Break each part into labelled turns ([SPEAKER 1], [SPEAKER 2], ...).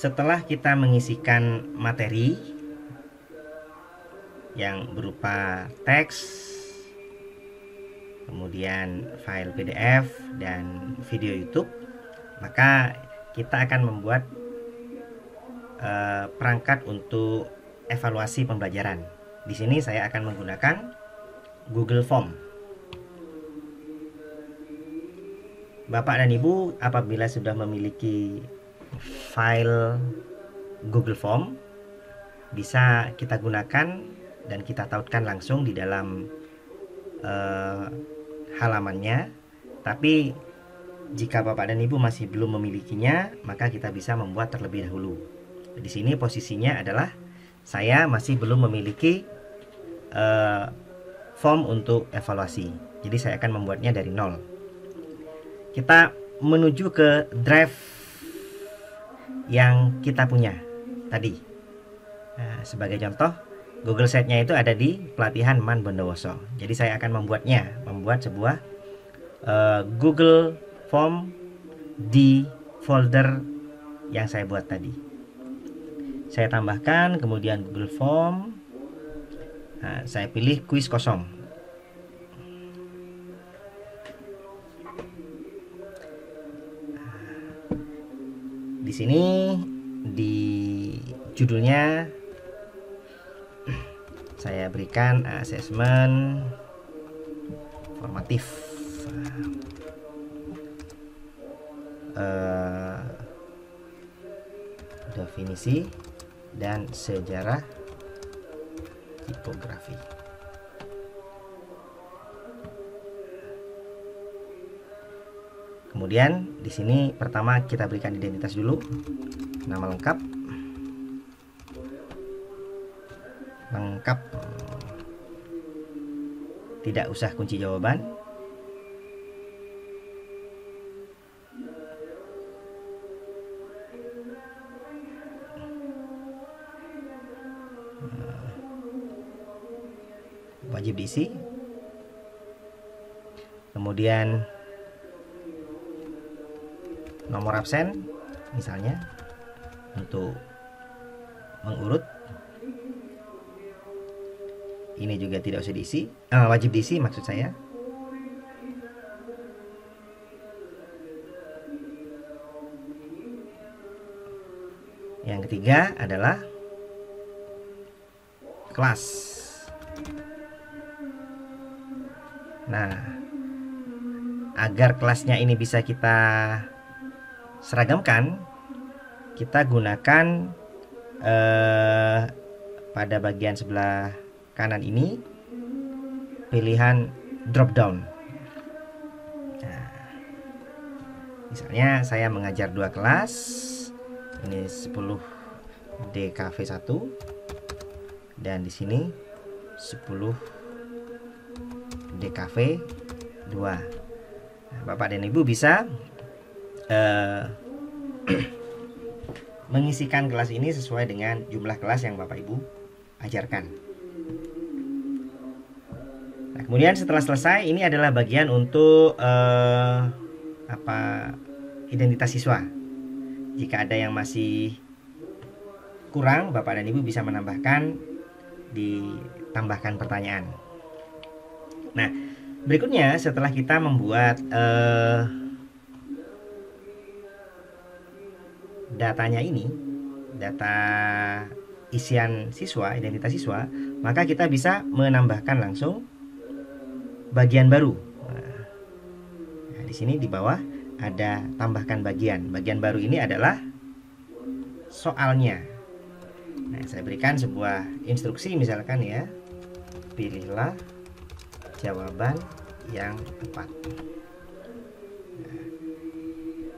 [SPEAKER 1] setelah kita mengisikan materi yang berupa teks, kemudian file PDF dan video YouTube, maka kita akan membuat perangkat untuk evaluasi pembelajaran. Di sini saya akan menggunakan Google Form. Bapak dan Ibu apabila sudah memiliki file Google Form, bisa kita gunakan dan kita tautkan langsung di dalam halamannya. Tapi jika Bapak dan Ibu masih belum memilikinya, maka kita bisa membuat terlebih dahulu. Di sini posisinya adalah saya masih belum memiliki form untuk evaluasi. Jadi saya akan membuatnya dari nol. Kita menuju ke drive yang kita punya tadi. Nah, sebagai contoh, Google Sheet-nya itu ada di pelatihan Man Bondowoso. Jadi saya akan membuat sebuah Google Form di folder yang saya buat tadi. Saya tambahkan kemudian Google Form. Nah, saya pilih kuis kosong. Di sini di judulnya saya berikan asesmen formatif, definisi dan sejarah tipografi. Kemudian di sini pertama kita berikan identitas dulu, nama lengkap, tidak usah kunci jawaban. Wajib diisi. Kemudian nomor absen misalnya untuk mengurut. Ini juga tidak usah diisi, wajib diisi maksud saya. Yang ketiga adalah kelas. Nah, agar kelasnya ini bisa kita seragamkan, kita gunakan pada bagian sebelah kanan ini pilihan drop down. Nah, misalnya saya mengajar 2 kelas, ini 10 DKV1 dan di sini 10 DKV2. Nah, Bapak dan Ibu bisa mengisikan kelas ini sesuai dengan jumlah kelas yang Bapak Ibu ajarkan. Nah, kemudian setelah selesai, ini adalah bagian untuk identitas siswa. Jika ada yang masih kurang, Bapak dan Ibu bisa menambahkan, ditambahkan pertanyaan. Nah, berikutnya setelah kita membuat datanya ini, data isian siswa, identitas siswa, maka kita bisa menambahkan langsung bagian baru. Nah, di sini di bawah ada tambahkan bagian. Bagian baru ini adalah soalnya. Nah, saya berikan sebuah instruksi misalkan ya, pilihlah jawaban yang tepat. Nah,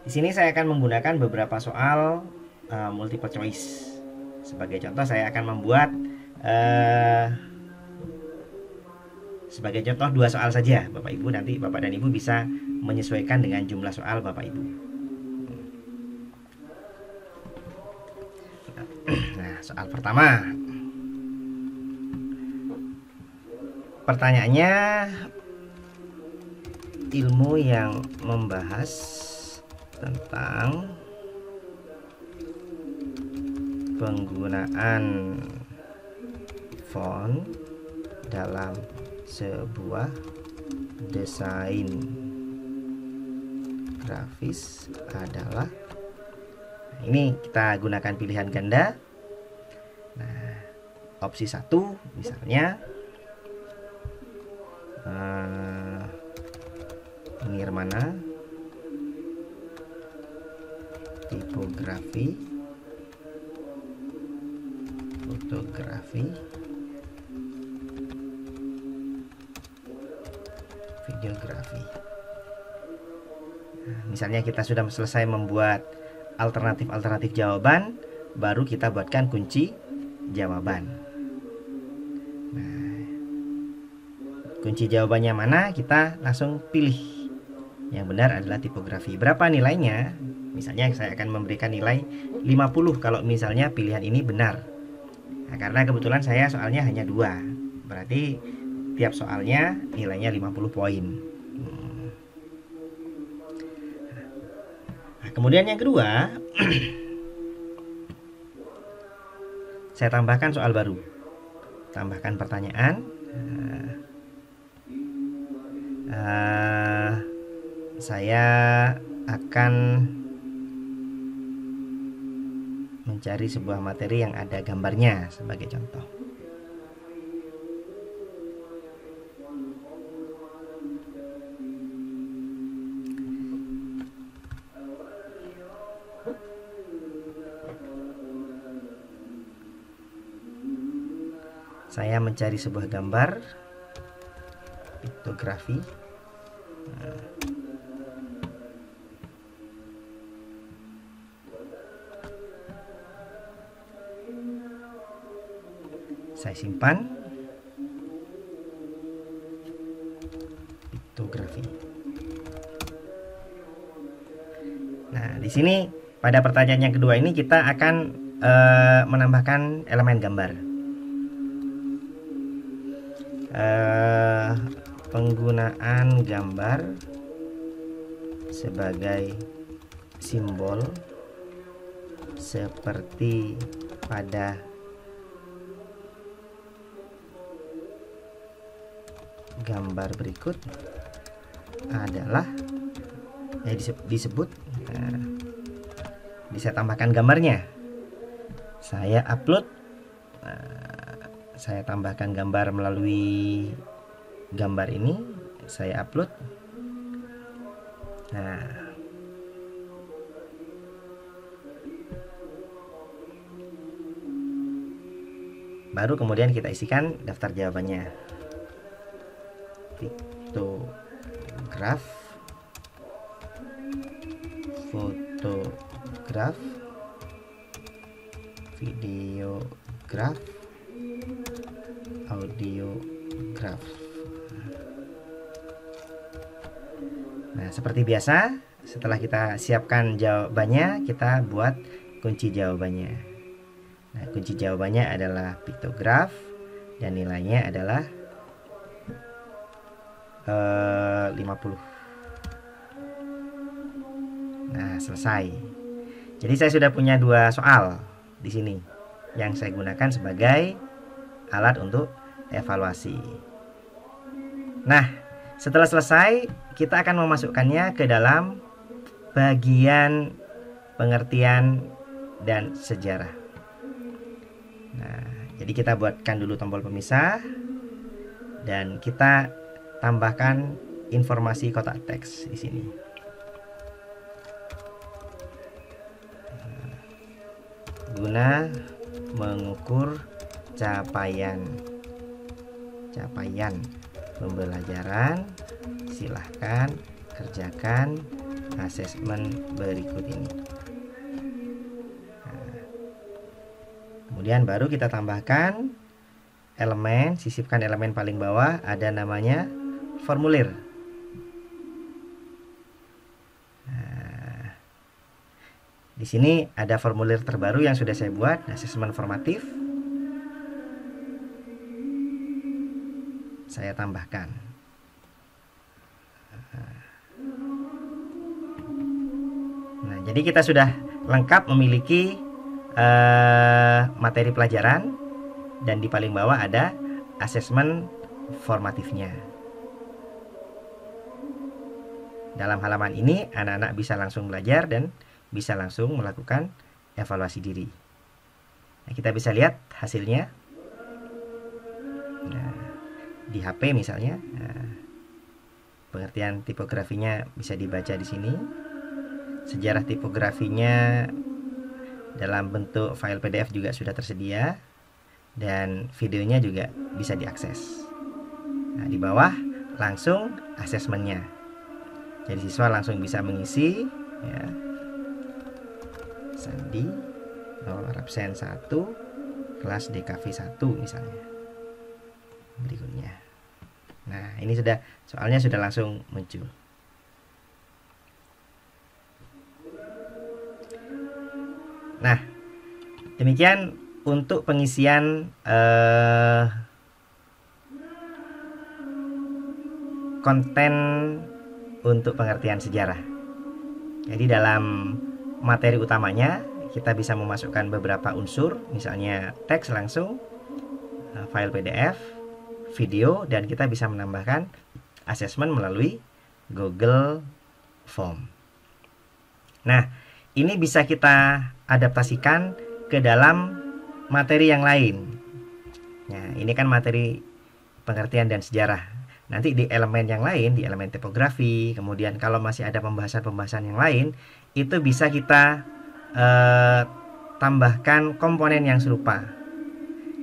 [SPEAKER 1] di sini saya akan menggunakan beberapa soal multiple choice. Sebagai contoh, saya akan membuat sebagai contoh 2 soal saja, Bapak Ibu. Nanti Bapak dan Ibu bisa menyesuaikan dengan jumlah soal Bapak Ibu. Nah, soal pertama. Pertanyaannya, ilmu yang membahas tentang penggunaan font dalam sebuah desain grafis adalah, ini kita gunakan pilihan ganda. Nah, opsi 1 misalnya Nirmana, tipografi, fotografi, videografi. Nah, misalnya kita sudah selesai membuat alternatif jawaban, baru kita buatkan kunci jawaban. Nah, kunci jawabannya mana, kita langsung pilih. Yang benar adalah tipografi. Berapa nilainya? Misalnya saya akan memberikan nilai 50 kalau misalnya pilihan ini benar. Nah, karena kebetulan saya soalnya hanya 2, berarti tiap soalnya nilainya 50 poin. Nah, kemudian yang kedua, saya tambahkan soal baru. Tambahkan pertanyaan. Saya akan mencari sebuah materi yang ada gambarnya sebagai contoh. Saya mencari sebuah gambar piktografi. Saya simpan piktografi. Nah, di sini pada pertanyaan yang kedua ini kita akan menambahkan elemen gambar. Penggunaan gambar sebagai simbol seperti pada gambar berikut adalah disebut, bisa tambahkan gambarnya. Saya upload, saya tambahkan gambar melalui gambar ini, saya upload. Nah, baru kemudian kita isikan daftar jawabannya. Piktograf, fotograf, videograf, audiograf. Nah, seperti biasa, setelah kita siapkan jawabannya, kita buat kunci jawabannya. Nah, kunci jawabannya adalah piktograf dan nilainya adalah 50. Nah, selesai. Jadi saya sudah punya 2 soal di sini yang saya gunakan sebagai alat untuk evaluasi. Nah, setelah selesai, kita akan memasukkannya ke dalam bagian pengertian dan sejarah. Nah, jadi kita buatkan dulu tombol pemisah dan kita tambahkan informasi kotak teks di sini. Guna mengukur capaian pembelajaran, silahkan kerjakan asesmen berikut ini. Nah, kemudian baru kita tambahkan elemen, sisipkan elemen paling bawah, ada namanya formulir. Nah, di sini ada formulir terbaru yang sudah saya buat, asesmen formatif. Saya tambahkan. Nah, jadi kita sudah lengkap memiliki materi pelajaran, dan di paling bawah ada asesmen formatifnya. Dalam halaman ini anak-anak bisa langsung belajar dan bisa langsung melakukan evaluasi diri. Nah, kita bisa lihat hasilnya. Nah, di HP misalnya, pengertian tipografinya bisa dibaca di sini. Sejarah tipografinya dalam bentuk file PDF juga sudah tersedia, dan videonya juga bisa diakses. Nah, di bawah langsung asesmennya. Jadi siswa langsung bisa mengisi, ya. Sandi, absen 1, kelas DKV 1 misalnya. Berikutnya. Nah, ini soalnya sudah langsung muncul. Nah, demikian untuk pengisian konten untuk pengertian sejarah. Jadi dalam materi utamanya kita bisa memasukkan beberapa unsur, misalnya teks langsung, file PDF, video, dan kita bisa menambahkan asesmen melalui Google Form. Nah, ini bisa kita adaptasikan ke dalam materi yang lain. Nah, ini kan materi pengertian dan sejarah. Nanti di elemen yang lain, di elemen tipografi, kemudian kalau masih ada pembahasan-pembahasan yang lain, itu bisa kita tambahkan komponen yang serupa.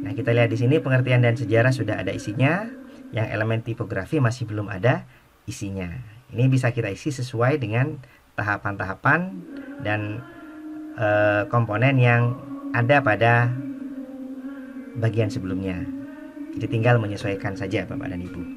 [SPEAKER 1] Nah, kita lihat di sini pengertian dan sejarah sudah ada isinya, yang elemen tipografi masih belum ada isinya. Ini bisa kita isi sesuai dengan tahapan-tahapan dan komponen yang ada pada bagian sebelumnya. Jadi tinggal menyesuaikan saja Bapak dan Ibu.